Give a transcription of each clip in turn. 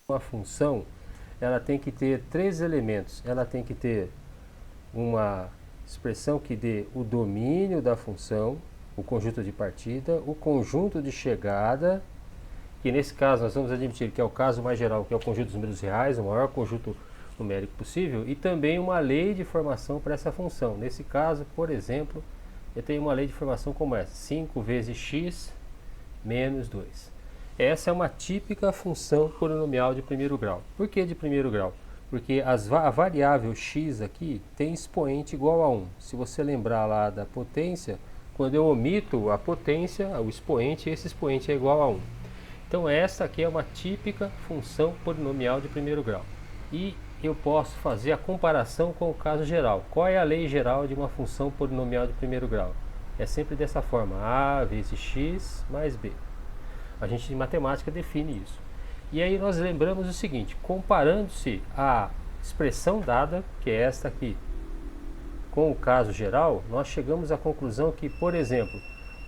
Uma função, ela tem que ter três elementos. Ela tem que ter uma expressão que dê o domínio da função, o conjunto de partida, o conjunto de chegada, que nesse caso nós vamos admitir que é o caso mais geral, que é o conjunto dos números reais, o maior conjunto numérico possível, e também uma lei de formação para essa função. Nesse caso, por exemplo, eu tenho uma lei de formação como essa: 5 vezes x menos 2. Essa é uma típica função polinomial de primeiro grau. Por que de primeiro grau? Porque a variável x aqui tem expoente igual a 1. Se você lembrar lá da potência, quando eu omito a potência, o expoente, esse expoente é igual a 1. Então essa aqui é uma típica função polinomial de primeiro grau. E eu posso fazer a comparação com o caso geral. Qual é a lei geral de uma função polinomial de primeiro grau? É sempre dessa forma: a vezes x mais b. A gente em matemática define isso. E aí nós lembramos o seguinte: comparando-se a expressão dada, que é esta aqui, com o caso geral, nós chegamos à conclusão que, por exemplo,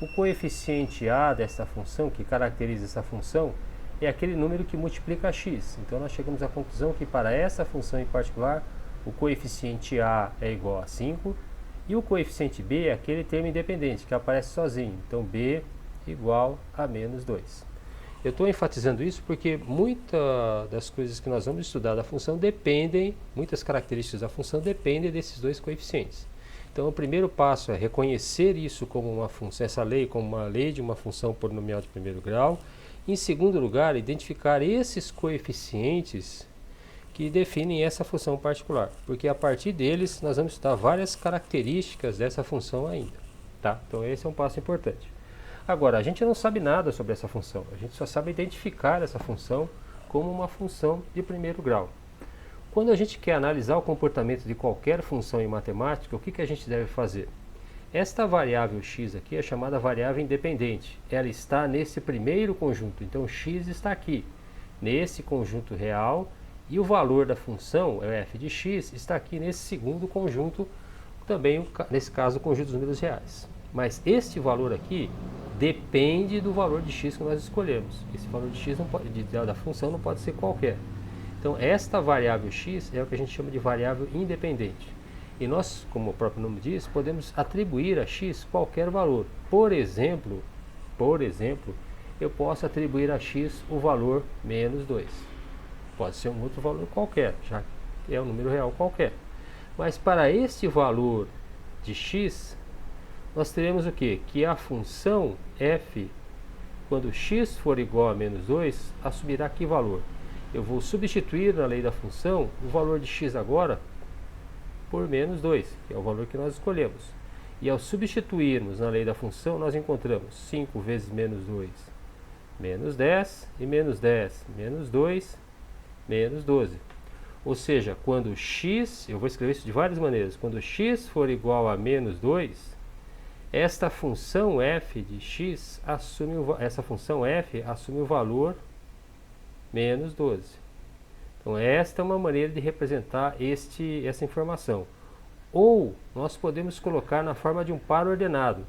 o coeficiente a desta função, que caracteriza essa função, é aquele número que multiplica x. Então nós chegamos à conclusão que para essa função em particular, o coeficiente a é igual a 5 e o coeficiente b é aquele termo independente que aparece sozinho. Então b igual a menos 2. Eu estou enfatizando isso porque muitas das coisas que nós vamos estudar da função dependem, muitas características da função dependem desses dois coeficientes. Então o primeiro passo é reconhecer isso como uma função, essa lei como uma lei de uma função polinomial de primeiro grau. Em segundo lugar, identificar esses coeficientes que definem essa função particular, porque a partir deles nós vamos estudar várias características dessa função ainda, tá? Então esse é um passo importante. Agora, a gente não sabe nada sobre essa função, a gente só sabe identificar essa função como uma função de primeiro grau. Quando a gente quer analisar o comportamento de qualquer função em matemática, o que a gente deve fazer? Esta variável x aqui é chamada variável independente. Ela está nesse primeiro conjunto, então x está aqui, nesse conjunto real, e o valor da função, f de x, está aqui nesse segundo conjunto, também nesse caso o conjunto dos números reais. Mas este valor aqui depende do valor de x que nós escolhemos. Esse valor de x da função não pode ser qualquer. Então esta variável x é o que a gente chama de variável independente. E nós, como o próprio nome diz, podemos atribuir a x qualquer valor. Por exemplo, eu posso atribuir a x o valor menos 2. Pode ser um outro valor qualquer, já que é um número real qualquer. Mas para este valor de x, nós teremos o quê? Que a função f, quando x for igual a menos 2, assumirá que valor? Eu vou substituir na lei da função o valor de x agora por menos 2, que é o valor que nós escolhemos. E ao substituirmos na lei da função, nós encontramos 5 vezes menos 2, menos 10, e menos 10, menos 2, menos 12. Ou seja, quando x, eu vou escrever isso de várias maneiras, quando x for igual a menos 2, esta função f de x essa função f assume o valor menos 12. Então esta é uma maneira de representar essa informação. Ou nós podemos colocar na forma de um par ordenado.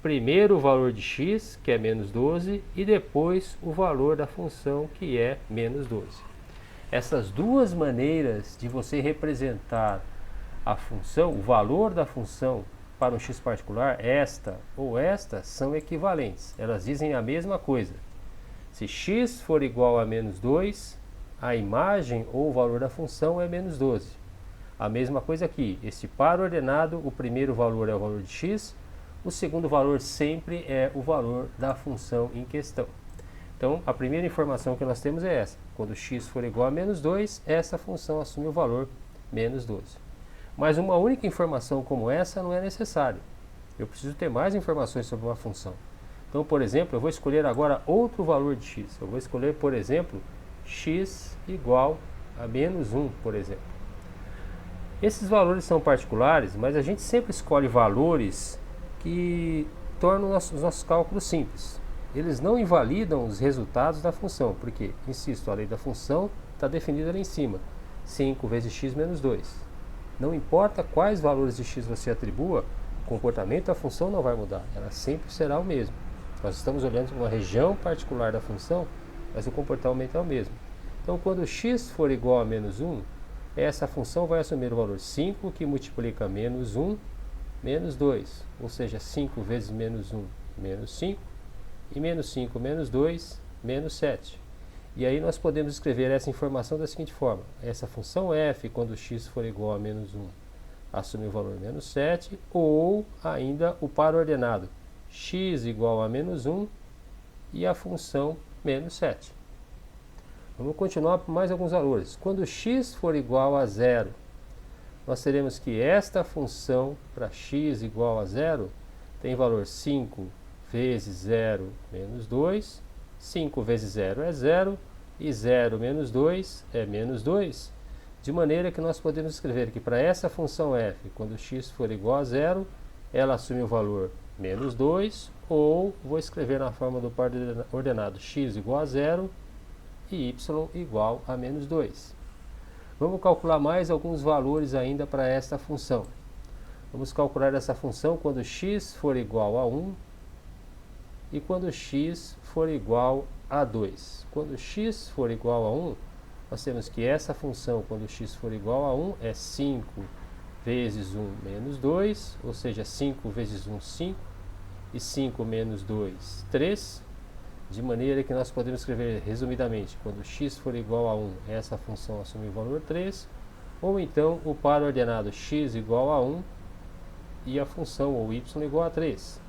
Primeiro o valor de x, que é menos 12, e depois o valor da função, que é menos 12. Essas duas maneiras de você representar a função, o valor da função para um x particular, esta ou esta, são equivalentes. Elas dizem a mesma coisa. Se x for igual a menos 2, a imagem ou o valor da função é menos 12. A mesma coisa aqui, esse par ordenado, o primeiro valor é o valor de x, o segundo valor sempre é o valor da função em questão. Então, a primeira informação que nós temos é essa: quando x for igual a menos 2, essa função assume o valor menos 12. Mas uma única informação como essa não é necessária. Eu preciso ter mais informações sobre uma função. Então, por exemplo, eu vou escolher agora outro valor de x. Eu vou escolher, por exemplo, x igual a menos 1, por exemplo. Esses valores são particulares, mas a gente sempre escolhe valores que tornam os nossos cálculos simples. Eles não invalidam os resultados da função, porque, insisto, a lei da função está definida lá em cima. 5 vezes x menos 2. Não importa quais valores de x você atribua, o comportamento da função não vai mudar. Ela sempre será o mesmo. Nós estamos olhando uma região particular da função, mas o comportamento é o mesmo. Então, quando x for igual a menos 1, essa função vai assumir o valor 5, que multiplica menos 1, menos 2. Ou seja, 5 vezes menos 1, menos 5. E menos 5 menos 2, menos 7. E aí nós podemos escrever essa informação da seguinte forma. Essa função f, quando x for igual a menos 1, assume o valor menos 7. Ou ainda o par ordenado, x igual a menos 1 e a função menos 7. Vamos continuar por mais alguns valores. Quando x for igual a 0, nós teremos que esta função para x igual a 0 tem valor 5 vezes 0 menos 2. 5 vezes 0 é 0 e 0 menos 2 é menos 2. De maneira que nós podemos escrever que para essa função f, quando x for igual a 0, ela assume o valor menos 2, ou vou escrever na forma do par ordenado x igual a 0 e y igual a menos 2. Vamos calcular mais alguns valores ainda para esta função. Vamos calcular essa função quando x for igual a 1 e quando x for igual a 2. Quando x for igual a 1, nós temos que essa função, quando x for igual a 1, é 5 vezes 1 menos 2, ou seja, 5 vezes 1, 5, e 5 menos 2, 3. De maneira que nós podemos escrever resumidamente, quando x for igual a 1, essa função assume o valor 3, ou então o par ordenado x igual a 1 e a função ou y igual a 3.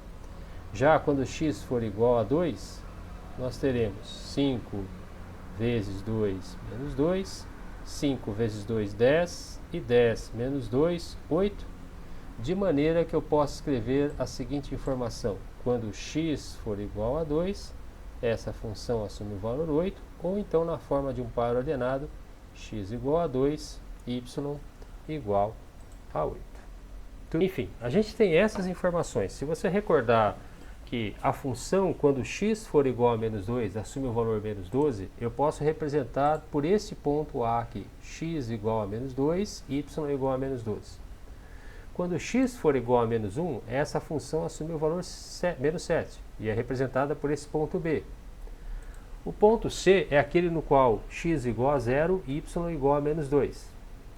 Já quando x for igual a 2, nós teremos 5 vezes 2 menos 2, 5 vezes 2, 10, e 10 menos 2, 8, de maneira que eu posso escrever a seguinte informação: quando x for igual a 2, essa função assume o valor 8, ou então na forma de um par ordenado, x igual a 2, y igual a 8. Enfim, a gente tem essas informações. Se você recordar que a função, quando x for igual a menos 2, assume o valor menos 12, eu posso representar por esse ponto A aqui, x igual a menos 2, y igual a menos 12. Quando x for igual a menos 1, essa função assume o valor menos 7 e é representada por esse ponto B. O ponto C é aquele no qual x igual a 0 e y igual a menos 2.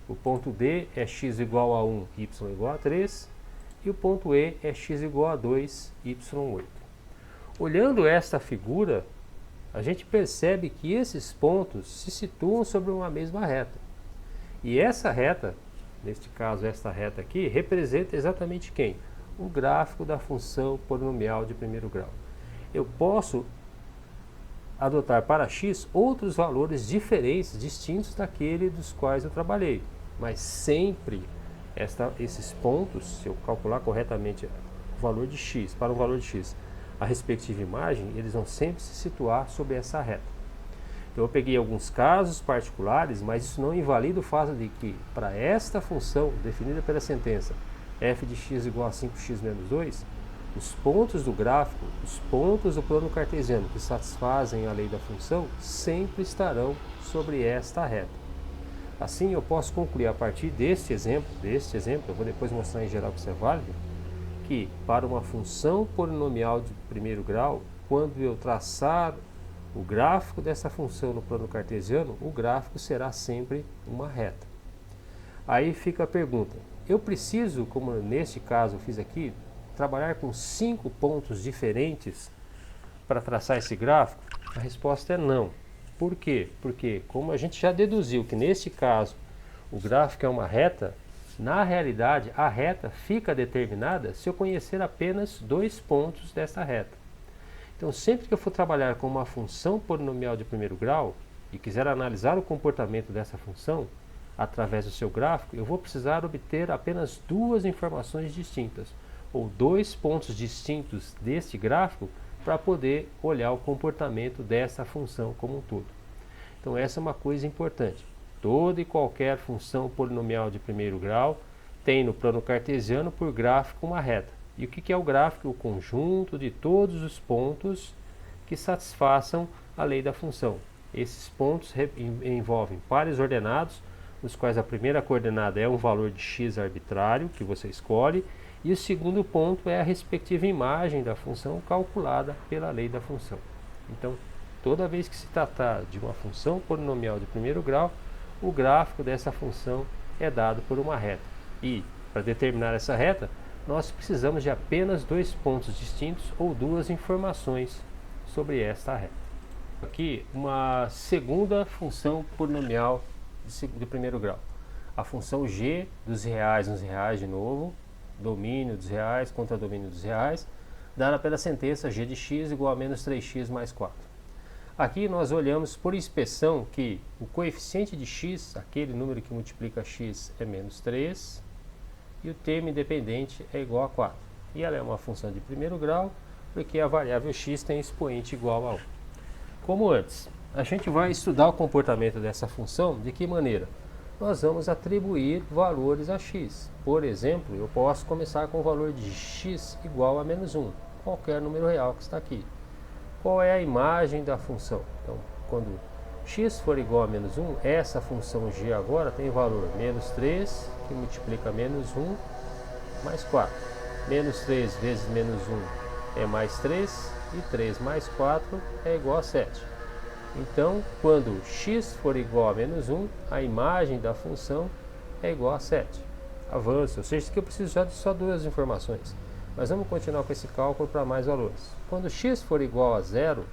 O ponto D é x igual a 1, y igual a 3. E o ponto E é x igual a 2, y 8. Olhando esta figura, a gente percebe que esses pontos se situam sobre uma mesma reta. E essa reta, neste caso esta reta aqui, representa exatamente quem? O gráfico da função polinomial de primeiro grau. Eu posso adotar para x outros valores diferentes, distintos daquele dos quais eu trabalhei, mas sempre esses pontos, se eu calcular corretamente o valor de x para o valor de x, a respectiva imagem, eles vão sempre se situar sobre essa reta. Então eu peguei alguns casos particulares, mas isso não invalida o fato de que para esta função definida pela sentença f de x igual a 5x menos 2, os pontos do gráfico, os pontos do plano cartesiano que satisfazem a lei da função, sempre estarão sobre esta reta. Assim, eu posso concluir a partir deste exemplo, eu vou depois mostrar em geral que isso é válido, que para uma função polinomial de primeiro grau, quando eu traçar o gráfico dessa função no plano cartesiano, o gráfico será sempre uma reta. Aí fica a pergunta, eu preciso, como neste caso eu fiz aqui, trabalhar com 5 pontos diferentes para traçar esse gráfico? A resposta é não. Por quê? Porque, como a gente já deduziu que neste caso o gráfico é uma reta, na realidade a reta fica determinada se eu conhecer apenas 2 pontos dessa reta. Então, sempre que eu for trabalhar com uma função polinomial de primeiro grau e quiser analisar o comportamento dessa função através do seu gráfico, eu vou precisar obter apenas 2 informações distintas, ou 2 pontos distintos deste gráfico, para poder olhar o comportamento dessa função como um todo. Então essa é uma coisa importante. Toda e qualquer função polinomial de primeiro grau tem no plano cartesiano por gráfico uma reta. E o que é o gráfico? O conjunto de todos os pontos que satisfaçam a lei da função. Esses pontos envolvem pares ordenados, nos quais a primeira coordenada é um valor de x arbitrário que você escolhe, e o segundo ponto é a respectiva imagem da função calculada pela lei da função. Então, toda vez que se tratar de uma função polinomial de primeiro grau, o gráfico dessa função é dado por uma reta. E, para determinar essa reta, nós precisamos de apenas dois pontos distintos ou duas informações sobre esta reta. Aqui, uma segunda função polinomial de primeiro grau. A função g dos reais nos reais de novo, domínio dos reais contra domínio dos reais, dada pela sentença g de x igual a menos 3x mais 4. Aqui nós olhamos por inspeção que o coeficiente de x, aquele número que multiplica x, é menos 3 e o termo independente é igual a 4. E ela é uma função de primeiro grau porque a variável x tem expoente igual a 1. Como antes, a gente vai estudar o comportamento dessa função. De que maneira? Nós vamos atribuir valores a x. Por exemplo, eu posso começar com o valor de x igual a menos 1, qualquer número real que está aqui. Qual é a imagem da função? Então, quando x for igual a menos 1, essa função g agora tem valor menos 3, que multiplica menos 1, mais 4. Menos 3 vezes menos 1 é mais 3, e 3 mais 4 é igual a 7. Então, quando x for igual a menos 1, a imagem da função é igual a 7. Avanço, ou seja, que eu preciso de só duas informações. Mas vamos continuar com esse cálculo para mais valores. Quando x for igual a 0,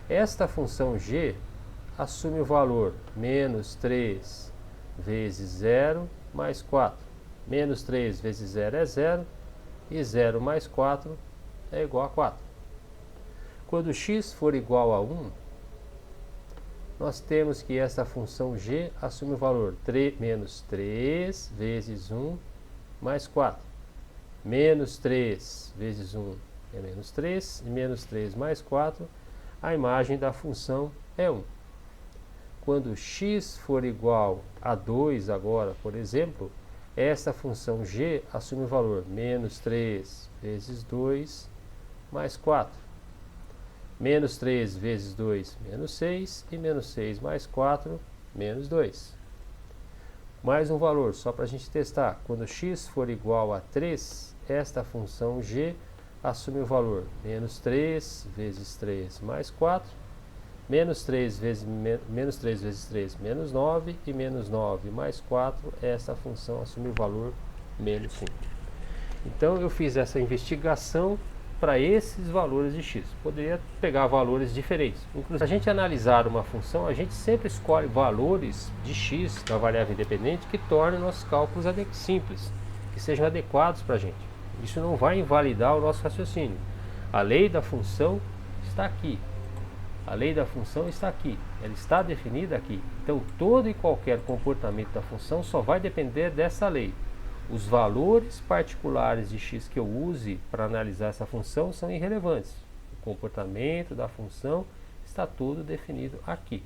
esta função g assume o valor menos 3 vezes 0 mais 4. Menos 3 vezes 0 é 0, e 0 mais 4 é igual a 4. Quando x for igual a 1, nós temos que essa função g assume o valor menos 3 vezes 1 mais 4. Menos 3 vezes 1 é menos 3, e menos 3 mais 4, a imagem da função é 1. Quando x for igual a 2 agora, por exemplo, essa função g assume o valor menos 3 vezes 2 mais 4. Menos 3 vezes 2, menos 6, e menos 6 mais 4, menos 2. Mais um valor, só para a gente testar. Quando x for igual a 3, esta função g assume o valor menos 3 vezes 3 mais 4, menos 3 vezes 3, menos 9, e menos 9 mais 4, esta função assume o valor menos 5. Então eu fiz essa investigação para esses valores de x. Poderia pegar valores diferentes. Inclusive, se a gente analisar uma função, a gente sempre escolhe valores de x da variável independente que tornem nossos cálculos simples, que sejam adequados para a gente. Isso não vai invalidar o nosso raciocínio. A lei da função está aqui. A lei da função está aqui. Ela está definida aqui. Então, todo e qualquer comportamento da função só vai depender dessa lei. Os valores particulares de x que eu use para analisar essa função são irrelevantes. O comportamento da função está todo definido aqui.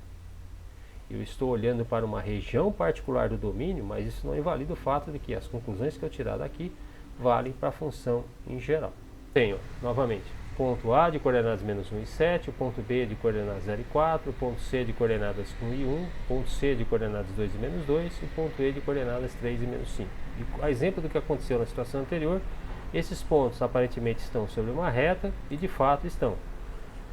Eu estou olhando para uma região particular do domínio, mas isso não invalida o fato de que as conclusões que eu tirar daqui valem para a função em geral. Tenho, novamente, ponto A de coordenadas menos 1 e 7, o ponto B de coordenadas 0 e 4, o ponto C de coordenadas 1 e 1, ponto C de coordenadas 2 e menos 2, e o ponto E de coordenadas 3 e menos 5. E, a exemplo do que aconteceu na situação anterior, esses pontos aparentemente estão sobre uma reta e de fato estão.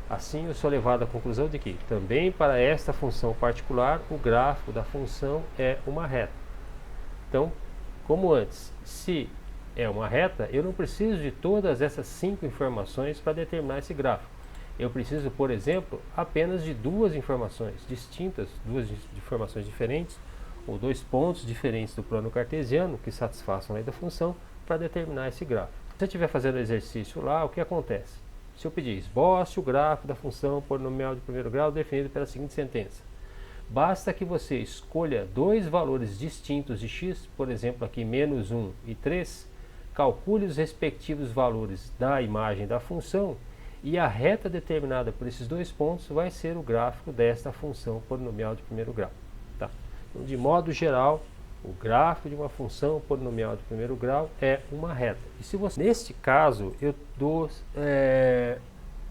Assim, eu sou levado à conclusão de que, também para esta função particular, o gráfico da função é uma reta. Então, como antes, se é uma reta, eu não preciso de todas essas 5 informações para determinar esse gráfico. Eu preciso, por exemplo, apenas de duas informações distintas, duas informações diferentes, ou dois pontos diferentes do plano cartesiano que satisfaçam a lei da função para determinar esse gráfico. Se você estiver fazendo o exercício lá, o que acontece? Se eu pedir, esboce o gráfico da função polinomial de primeiro grau definido pela seguinte sentença. Basta que você escolha dois valores distintos de x, por exemplo, aqui menos 1 e 3, calcule os respectivos valores da imagem da função e a reta determinada por esses dois pontos vai ser o gráfico desta função polinomial de primeiro grau. Tá? Então, de modo geral, o gráfico de uma função polinomial de primeiro grau é uma reta. E se você, neste caso, eu dou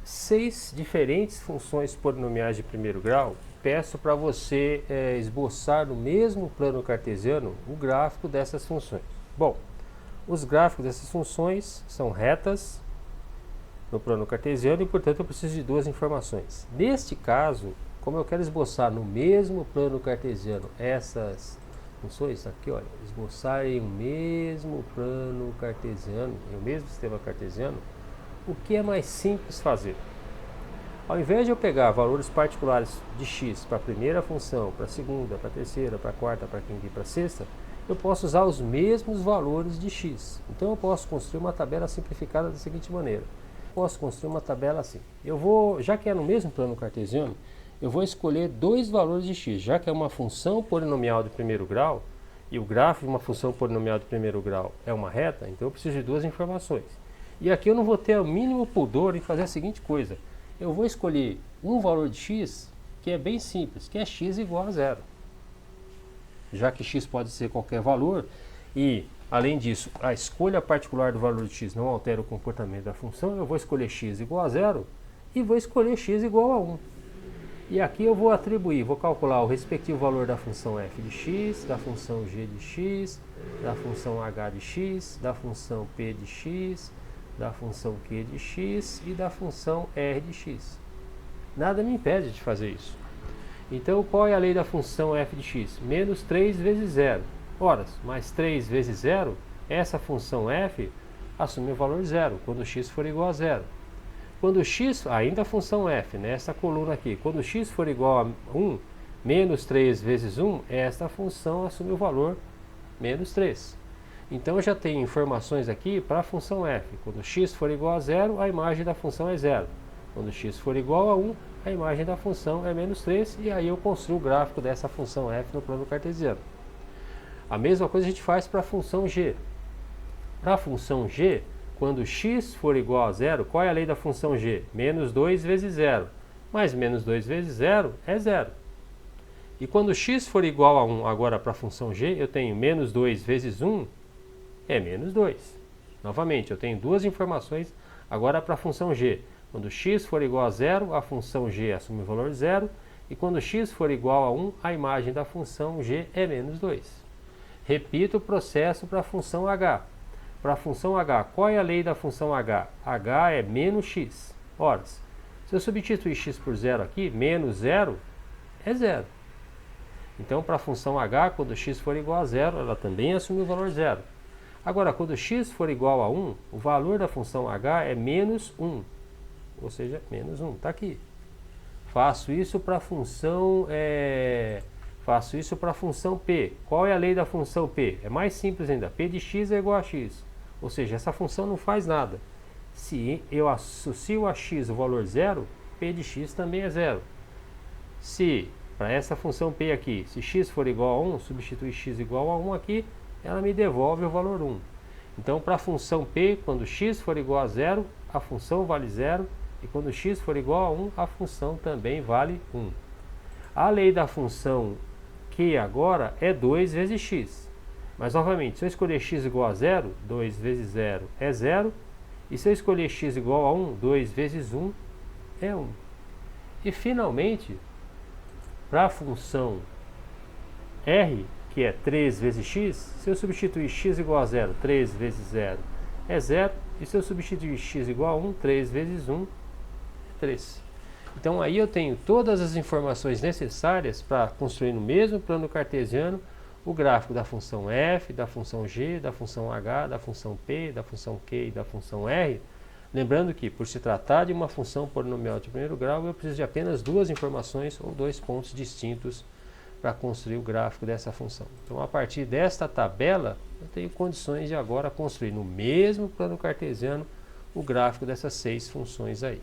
6 diferentes funções polinomiais de primeiro grau, peço para você esboçar no mesmo plano cartesiano o gráfico dessas funções. Bom, os gráficos dessas funções são retas, no plano cartesiano e, portanto, eu preciso de duas informações. Neste caso, como eu quero esboçar no mesmo plano cartesiano essas funções, aqui olha, esboçar em um mesmo plano cartesiano, em um mesmo sistema cartesiano, o que é mais simples fazer? Ao invés de eu pegar valores particulares de x para a primeira função, para a segunda, para a terceira, para a quarta, para a quinta e para a sexta, eu posso usar os mesmos valores de x. Então eu posso construir uma tabela simplificada da seguinte maneira. Posso construir uma tabela assim. Eu vou, já que é no mesmo plano cartesiano, eu vou escolher dois valores de x, já que é uma função polinomial de primeiro grau, e o gráfico de uma função polinomial de primeiro grau é uma reta, então eu preciso de duas informações. E aqui eu não vou ter o mínimo pudor em fazer a seguinte coisa. Eu vou escolher um valor de x que é bem simples, que é x igual a zero. Já que x pode ser qualquer valor, e além disso, a escolha particular do valor de x não altera o comportamento da função, eu vou escolher x igual a zero e vou escolher x igual a 1. E aqui eu vou atribuir, vou calcular o respectivo valor da função f de x, da função g de x, da função h de x, da função p de x, da função q de x e da função r de x. Nada me impede de fazer isso. Então, qual é a lei da função f de x? Menos 3 vezes 0. Ora, mais 3 vezes 0, essa função f assume o valor 0, quando x for igual a 0. Quando x, ainda a função f, nessa coluna aqui, quando x for igual a 1, menos 3 vezes 1, esta função assume o valor menos 3. Então eu já tenho informações aqui para a função f. Quando x for igual a 0, a imagem da função é 0. Quando x for igual a 1, a imagem da função é menos 3, e aí eu construo o gráfico dessa função f no plano cartesiano. A mesma coisa a gente faz para a função g. Para a função g, quando x for igual a 0, qual é a lei da função g? Menos 2 vezes 0. Mas menos 2 vezes 0 é 0. E quando x for igual a 1, agora para a função g, eu tenho menos 2 vezes 1 é menos 2. Novamente, eu tenho duas informações agora para a função g. Quando x for igual a 0, a função g assume o valor 0. E quando x for igual a 1, a imagem da função g é menos 2. Repito o processo para a função h. Para a função h, qual é a lei da função h? h é menos x. Ora, se eu substituir x por 0 aqui, menos 0 é 0. Então, para a função h, quando x for igual a 0, ela também assume o valor 0. Agora, quando x for igual a 1, o valor da função h é menos 1. Ou seja, menos 1. Está aqui. Faço isso para a função... Faço isso para a função p. Qual é a lei da função p? É mais simples ainda. P de x é igual a x. Ou seja, essa função não faz nada. Se eu associo a x o valor 0, p de x também é 0. Se, para essa função p aqui, se x for igual a 1, substituir x igual a 1 aqui, ela me devolve o valor 1. Então, para a função p, quando x for igual a 0, a função vale 0. E quando x for igual a 1, a função também vale 1. A lei da função q agora é 2 vezes x. Mas, novamente, se eu escolher x igual a 0, 2 vezes 0 é 0. E se eu escolher x igual a 1, 2 vezes 1 é 1. E, finalmente, para a função r, que é 3 vezes x, se eu substituir x igual a 0, 3 vezes 0 é 0. E se eu substituir x igual a 1, 3 vezes 1 é 3. Então aí eu tenho todas as informações necessárias para construir no mesmo plano cartesiano o gráfico da função f, da função g, da função h, da função p, da função q e da função r. Lembrando que, por se tratar de uma função polinomial de primeiro grau, eu preciso de apenas duas informações ou dois pontos distintos para construir o gráfico dessa função. Então, a partir desta tabela, eu tenho condições de agora construir no mesmo plano cartesiano o gráfico dessas 6 funções aí.